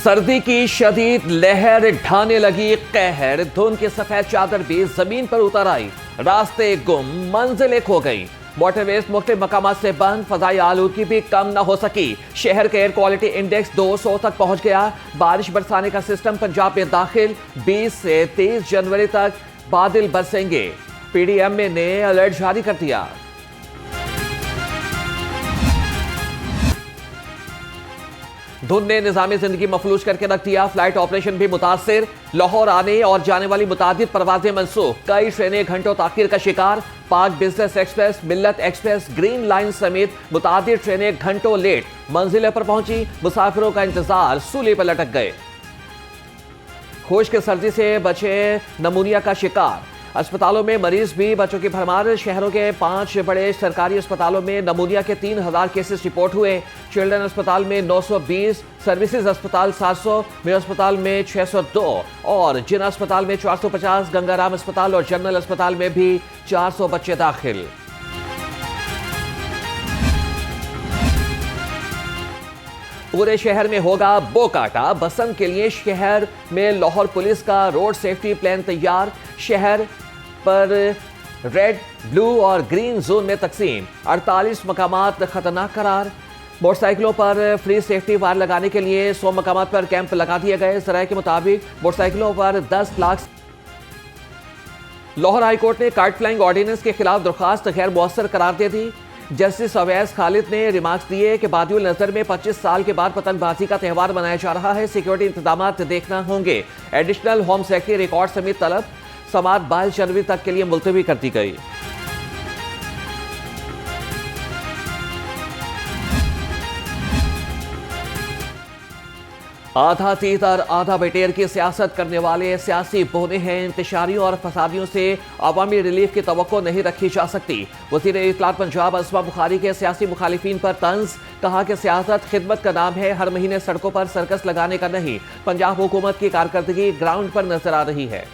सर्दी की शदीद लहर ढाने लगी कहर। धुंध की सफेद चादर भी जमीन पर उतर आई। रास्ते गुम, मंजिलें खो गई। वाटरवेज मुख्तलिफ मकामात से बंद। फजाई आलूदगी भी कम न हो सकी। शहर के एयर क्वालिटी इंडेक्स 200 तक पहुंच गया। बारिश बरसाने का सिस्टम पंजाब में दाखिल। 20 से 30 जनवरी तक बादल बरसेंगे। पीडीएम ने अलर्ट जारी कर दिया। धुंध ने निजामी जिंदगी मफलूज करके रख दिया। फ्लाइट ऑपरेशन भी मुतासिर। लाहौर आने और जाने वाली मुतादिद परवाजें मनसूख। कई ट्रेनें घंटों ताखीर का शिकार। पाक बिजनेस एक्सप्रेस, मिल्लत एक्सप्रेस, ग्रीन लाइन समेत मुतादिद ट्रेनें घंटों लेट मंजिल पर पहुंची। मुसाफिरों का इंतजार सूली पर लटक गए। खुश्क सर्दी से बचे नमूनिया का शिकार। अस्पतालों में मरीज भी बच्चों की भरमार। शहरों के 5 बड़े सरकारी अस्पतालों में नमूनिया के 3000 केसेस रिपोर्ट हुए। चिल्ड्रन अस्पताल में 920, सर्विसेज अस्पताल 700, मेयो अस्पताल में 602 और जिना अस्पताल में 450, गंगाराम अस्पताल और जनरल अस्पताल में भी 400 बच्चे दाखिल। पूरे शहर में होगा बोकाटा। बसंत के लिए शहर में लाहौर पुलिस का रोड सेफ्टी प्लान तैयार। शहर पर रेड, ब्लू और ग्रीन जोन में तकसीम। 48 मकामात खतरनाक करार। मोटरसाइकिलों पर फ्री सेफ्टी वार लगाने के लिए 100 मकामात पर कैंप लगा दिए गए। जराये के मुताबिक मोटरसाइकिलों पर 10 लाख। लाहौर हाईकोर्ट ने कार्ड फ्लाइंग ऑर्डिनेंस के खिलाफ दरखास्त गैर मुअस्सर करार दे दी। जस्टिस अवैस खालिद ने रिमार्क्स दिए कि बादियुल नजर में 25 साल के बाद पतंगबाजी का त्यौहार मनाया जा रहा है। सिक्योरिटी इंतजाम देखना होंगे। एडिशनल होम सेक्रेटरी रिकॉर्ड समेत तलब। समात 22 जनवरी तक के लिए मुलतवी कर दी गई। आधा तीतर आधा बटेर की सियासत करने वाले सियासी बोने हैं। इंतशारियों और फसादियों से अवामी रिलीफ की तवक्को नहीं रखी जा सकती। वज़ीर इत्तलात पंजाब असमा बुखारी के सियासी मुखालिफिन पर तंज। कहा कि सियासत खिदमत का नाम है, हर महीने सड़कों पर सर्कस लगाने का नहीं। पंजाब हुकूमत की कारकर्दगी ग्राउंड पर नजर आ रही है।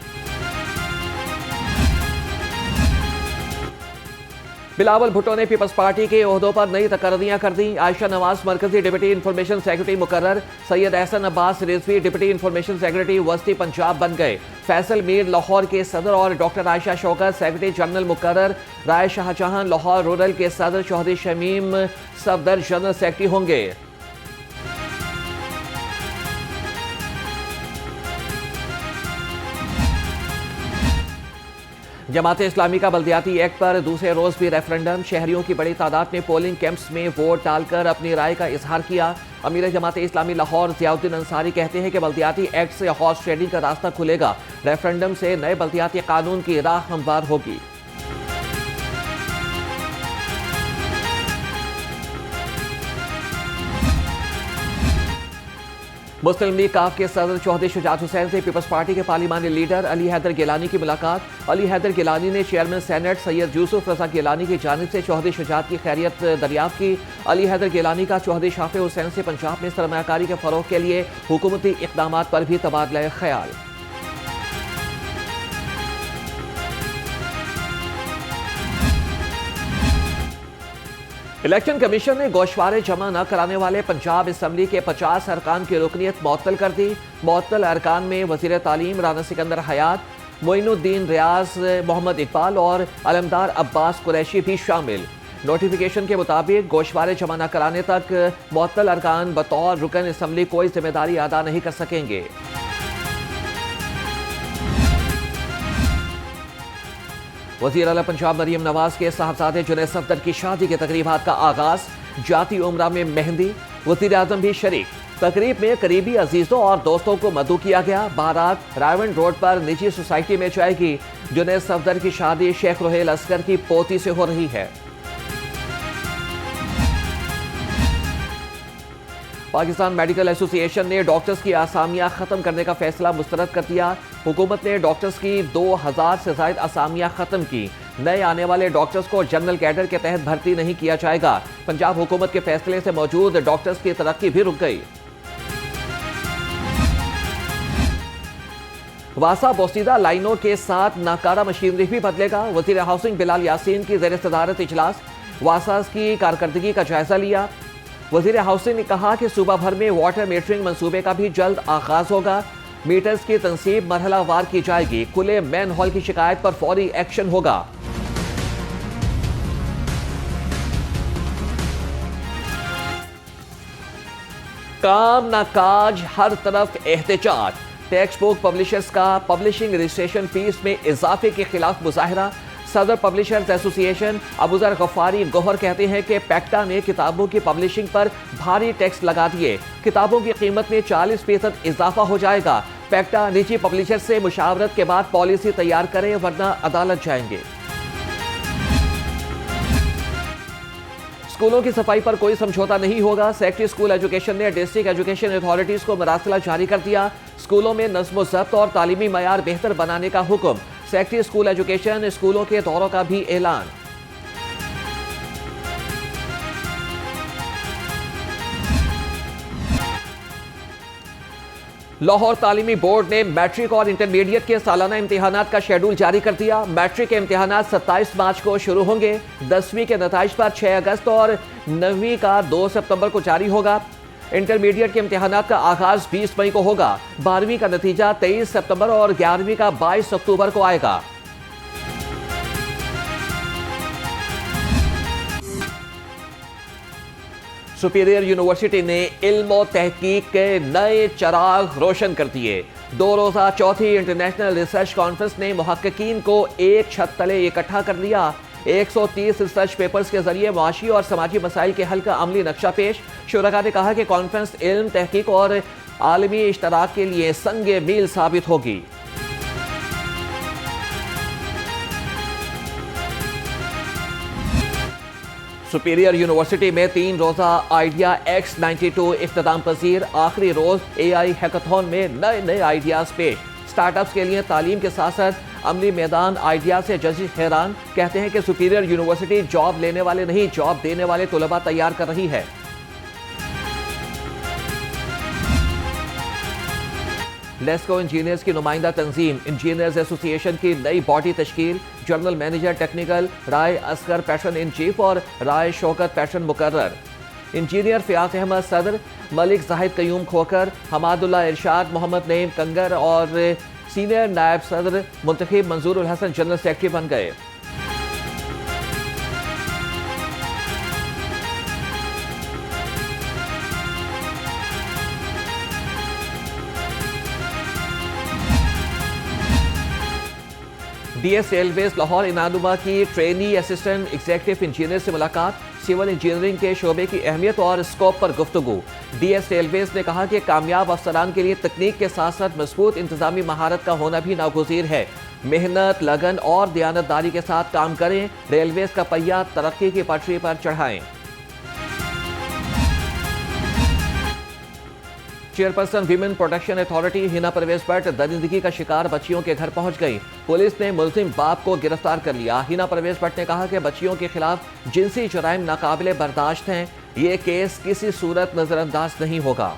बिलावल भुट्टो ने पीपल्स पार्टी के ओहदों पर नई तकर्रियां कर दी। आयशा नवाज मरकजी डिप्टी इंफॉर्मेशन सेक्रेटरी मुकर्रर। Syed Ehsan Abbas Rizvi deputy information secretary वस्ती पंजाब बन गए। फैसल मीर लाहौर के सदर और doctor Ayesha Shaukat secretary general मुकर्रर। राय शाहजहां लाहौर रूरल के सदर। चौधरी शमीम सफदर जनरल सेक्रेटरी होंगे। जमात इस्लामी का बल्दियाती एक्ट पर दूसरे रोज भी रेफरेंडम। शहरियों की बड़ी तादाद ने पोलिंग कैंप्स में वोट डालकर अपनी राय का इजहार किया। अमीर जमात इस्लामी लाहौर जियाउद्दीन अंसारी कहते हैं कि बल्दियाती एक्ट से हॉर्स ट्रेडिंग का रास्ता खुलेगा। रेफरेंडम से नए बल्दियाती कानून की राह हमवार होगी। मुस्लिम लीग काफ के सदर चौधरी शुजात हुसैन से पीपल्स पार्टी के पार्लिमानी लीडर अली हैदर गिलानी की मुलाकात। अली हैदर गिलानी ने चेयरमैन सेनेट सैयद यूसुफ रजा गिलानी की जानिब से चौधरी शुजात की खैरियत दरियाफ्त की। अली हैदर गिलानी का चौधरी शाफे हुसैन से पंजाब में सरमायाकारी के फरोग के लिए हुकूमती इक़दाम पर भी तबादला ख्याल। इलेक्शन कमीशन ने गोशवारे जमा न कराने वाले पंजाब असम्बली के 50 अरकान की रुकनीत मुअत्तल कर दी। मुअत्तल अरकान में वज़ीर तालीम राना सिकंदर हयात, मोइनुद्दीन रियाज, मोहम्मद इकबाल और अलमदार अब्बास कुरैशी भी शामिल। नोटिफिकेशन के मुताबिक गोशवारे जमा न कराने तक मुअत्तल अरकान बतौर रुकन असम्बली कोई जिम्मेदारी अदा नहीं कर सकेंगे। वज़ीर आला पंजाब मरियम नवाज के साहबजादे जुनैद सफदर की शादी के तकरीबात का आगाज। जाती उम्रा में मेहंदी। वज़ीर आज़म भी शरीक। तकरीब में करीबी अजीजों और दोस्तों को मदऊ किया गया। बारात रायवन रोड पर निजी सोसाइटी में जाएगी। जुनैद सफदर की शादी शेख रोहेल असगर की पोती से हो रही है। पाकिस्तान मेडिकल एसोसिएशन ने डॉक्टर्स की आसामियां खत्म करने का फैसला मुस्तरद कर दिया। हुकूमत ने डॉक्टर्स की 2000 से ज्यादा आसामियां खत्म की। नए आने वाले डॉक्टर्स को जनरल कैडर के तहत भर्ती नहीं किया जाएगा। पंजाब हुकूमत के फैसले से मौजूद डॉक्टर्स की तरक्की भी रुक गई। वासा बोसीदा लाइनों के साथ नाकारा मशीनरी भी बदलेगा। वज़ीर हाउसिंग बिलाल यासीन की ज़ेर सदारत इजलास। वासा की कारकर्दगी का जायजा लिया। वजीर हाउसिंग ने कहा कि सूबा भर में वाटर मीटरिंग मंसूबे का भी जल्द आगाज होगा। मीटर्स की तनसीब मरहलावार की जाएगी। खुले मैन हॉल की शिकायत पर फौरी एक्शन होगा। काम ना काज, हर तरफ एहतजाज। टेक्स्ट बुक पब्लिशर्स का पब्लिशिंग रजिस्ट्रेशन फीस में इजाफे के खिलाफ मुजाहरा। सदर पब्लिशर्स एसोसिएशन अबूजर गफ्फारी गोहर कहते हैं कि पैक्टा ने किताबों की पब्लिशिंग पर भारी टैक्स लगा दिए। किताबों की कीमत में 40% इजाफा हो जाएगा। पैक्टा निजी पब्लिशर्स से मुशावरत के बाद पॉलिसी तैयार करें वरना अदालत जाएंगे। स्कूलों की सफाई पर कोई समझौता नहीं होगा। सेक्रेटरी स्कूल एजुकेशन ने डिस्ट्रिक्ट एजुकेशन अथॉरिटीज को मरासला जारी कर दिया। स्कूलों में नज़्म ज़ब्त और तालीमी मयार बेहतर बनाने का हुक्म। सेक्रेटरी स्कूल एजुकेशन स्कूलों के दौरों का भी ऐलान। लाहौर तालीमी बोर्ड ने मैट्रिक और इंटरमीडिएट के सालाना इम्तिहानात का शेड्यूल जारी कर दिया। मैट्रिक के इम्तिहानात 27 मार्च को शुरू होंगे। 10वीं के नताइज पर 6 अगस्त और 9वीं का 2 सितंबर को जारी होगा। इंटरमीडिएट के इम्तिहानात का आगाज 20 मई को होगा। 12वीं का नतीजा 23 सितंबर और 11वीं का 22 अक्टूबर को आएगा। सुपीरियर यूनिवर्सिटी ने इल्म और तहकीक के नए चिराग रोशन कर दिए। 2 रोज़ा चौथी इंटरनेशनल रिसर्च कॉन्फ्रेंस ने मुहक्किकीन को एक छत तले इकट्ठा कर लिया। 130 रिसर्च पेपर्स के जरिए मुआशी और समाजी मसाइल के हल का अमली नक्शा पेश। शुरका ने कहा कि कॉन्फ्रेंस इल्म, तहकीक और आलमी इश्तराक के लिए संगे मील साबित होगी। सुपीरियर यूनिवर्सिटी में 3 रोज़ा आइडिया X92 इख्तिताम पजीर। आखिरी रोज AI हैकाथॉन में नए नए आइडियाज पेश। स्टार्टअप्स के लिए तालीम के साथ साथ अमली मैदान आइडिया से जजेस हैरान। कहते हैं कि सुपीरियर यूनिवर्सिटी जॉब लेने वाले नहीं, जॉब देने वाले तलबा तैयार कर रही है। लेस्को इंजीनियर्स की नुमाइंदा तंजीम इंजीनियर्स एसोसिएशन की नई बॉडी तश्कील। General manager technical Rai Asghar patron in chief और राय शौकत पैटर्न मुकर्रर। इंजीनियर फ़ियाज़ अहमद सदर, मलिक जाहिद कयूम खोकर, हमादुल्ला इरशाद, मोहम्मद नईम कंगर और सीनियर नायब सदर मुंतखब मंजूरुल हसन जनरल सेक्रेटरी बन गए। DS रेलवेज लाहौर इनानुमा की ट्रेनी असिस्टेंट एग्जीक्यूटिव इंजीनियर से मुलाकात। सिविल इंजीनियरिंग के शोबे की अहमियत और स्कोप पर गुफ्तगू। DS रेलवेज ने कहा कि कामयाब अफसरान के लिए तकनीक के साथ साथ मजबूत इंतजामी महारत का होना भी नागुज़ीर है। मेहनत, लगन और दयानतदारी के साथ काम करें। रेलवेज का पहिया तरक्की की पटरी पर चढ़ाएं। Chairperson women protection authority Hina Parvez Bhatt दरिंदगी का शिकार बच्चियों के घर पहुंच गई। पुलिस ने मुल्जिम बाप को गिरफ्तार कर लिया। हिना परवेज भट्ट ने कहा कि बच्चियों के खिलाफ जिनसी जराइम नाकाबिले बर्दाश्त हैं। ये केस किसी सूरत नजरअंदाज नहीं होगा।